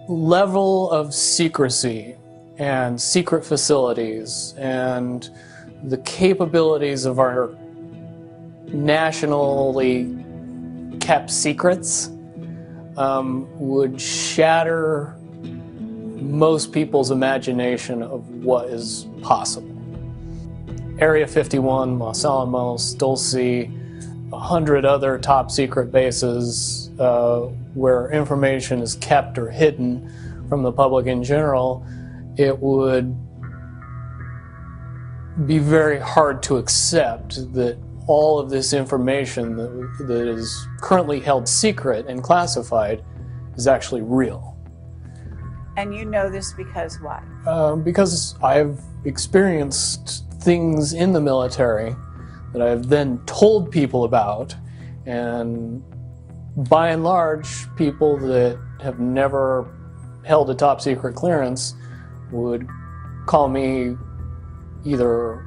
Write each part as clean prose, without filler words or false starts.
level of secrecy and secret facilities and the capabilities of our nationally kept secrets would shatter most people's imagination of what is possible. Area 51, Los Alamos, Dulce, 100 other top secret bases where information is kept or hidden from the public in general, it would be very hard to accept that all of this information that is currently held secret and classified is actually real. And you know this because why? Because I've experienced things in the military that I've then told people about, and by and large, people that have never held a top secret clearance would call me either,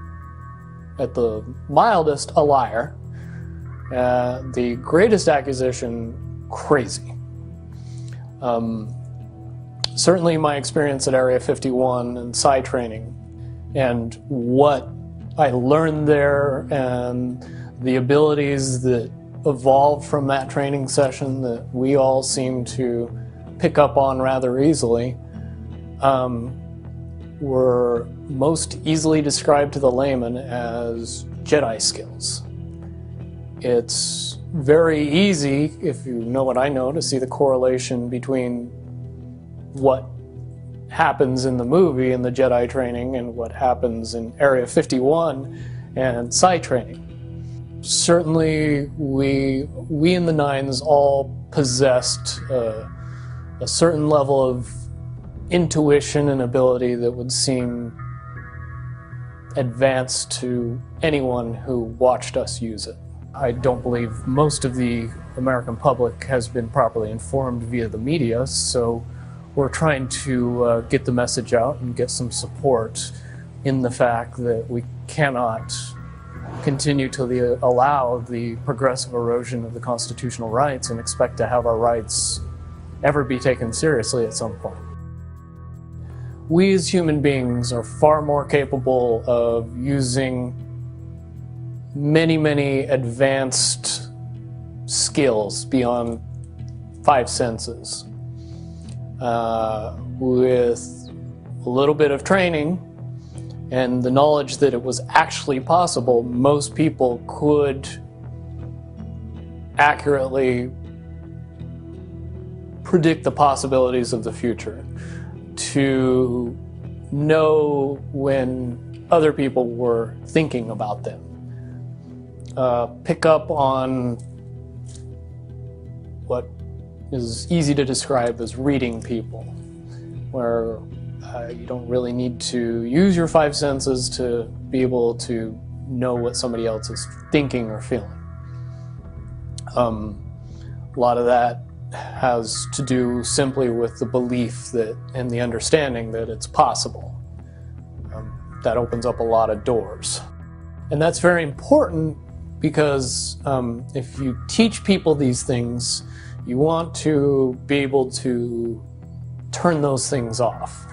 at the mildest, a liar, the greatest accusation, crazy. Certainly my experience at Area 51 and psi training and what I learned there and the abilities that evolved from that training session that we all seem to pick up on rather easily were most easily described to the layman as Jedi skills. It's very easy, if you know what I know, to see the correlation between what happens in the movie in the Jedi training and what happens in Area 51 and psi training. Certainly we in the Nines all possessed a certain level of intuition and ability that would seem advanced to anyone who watched us use it. I don't believe most of the American public has been properly informed via the media, so we're trying to get the message out and get some support in the fact that we cannot continue to allow the progressive erosion of the constitutional rights and expect to have our rights ever be taken seriously at some point. We as human beings are far more capable of using many, many advanced skills beyond 5 senses. With a little bit of training and the knowledge that it was actually possible, most people could accurately predict the possibilities of the future, to know when other people were thinking about them, pick up on what is easy to describe as reading people, where you don't really need to use your 5 senses to be able to know what somebody else is thinking or feeling. A lot of that has to do simply with the belief that and the understanding that it's possible. That opens up a lot of doors. And that's very important because if you teach people these things, you want to be able to turn those things off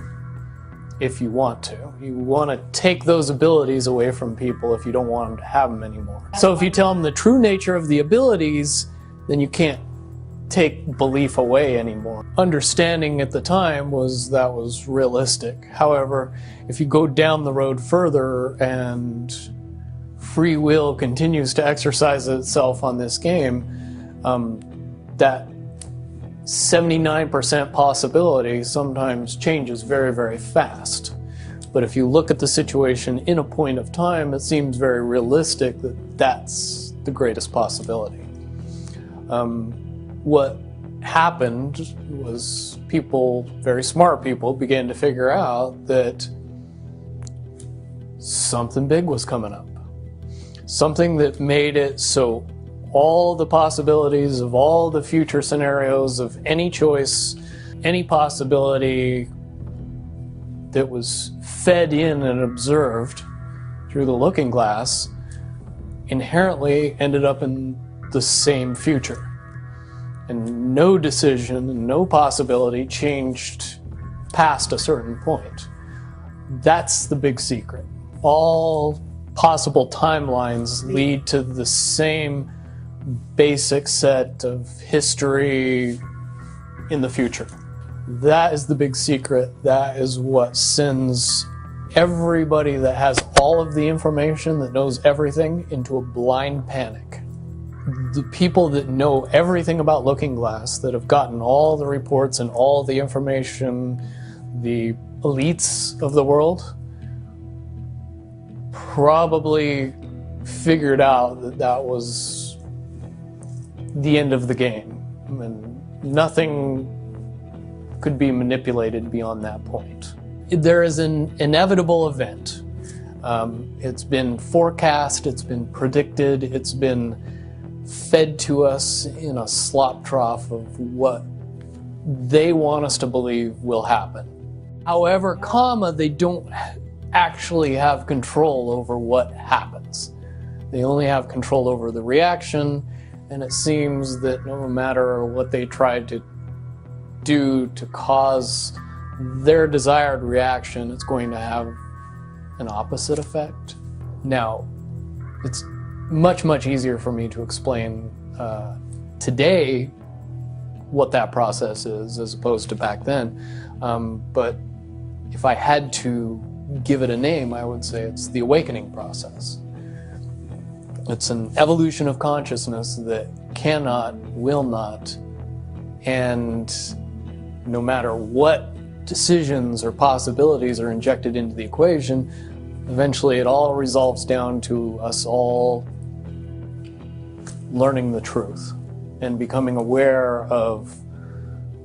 if you want to. You want to take those abilities away from people if you don't want them to have them anymore. So if you tell them the true nature of the abilities, then you can't take belief away anymore. Understanding at the time was that was realistic. However, if you go down the road further and free will continues to exercise itself on this game, that 79% possibility sometimes changes very, very fast. But if you look at the situation in a point of time, it seems very realistic that that's the greatest possibility. What happened was people, very smart people, began to figure out that something big was coming up. Something that made it so all the possibilities of all the future scenarios of any choice, any possibility that was fed in and observed through the looking glass inherently ended up in the same future. and no decision, no possibility changed past a certain point. That's the big secret. All possible timelines lead to the same basic set of history in the future. That is the big secret. That is what sends everybody that has all of the information, that knows everything, into a blind panic. The people that know everything about Looking Glass, that have gotten all the reports and all the information, the elites of the world, probably figured out that that was the end of the game, and nothing could be manipulated beyond that point. There is an inevitable event. It's been forecast, it's been predicted, it's been fed to us in a slop trough of what they want us to believe will happen. However, they don't actually have control over what happens. They only have control over the reaction, and it seems that no matter what they try to do to cause their desired reaction, it's going to have an opposite effect. Now, it's much, much easier for me to explain today what that process is as opposed to back then. But if I had to give it a name, I would say it's the awakening process. It's an evolution of consciousness that cannot, will not, and no matter what decisions or possibilities are injected into the equation, eventually it all resolves down to us all learning the truth and becoming aware of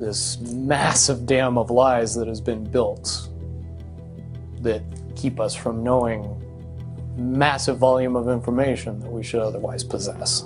this massive dam of lies that has been built that keep us from knowing massive volume of information that we should otherwise possess.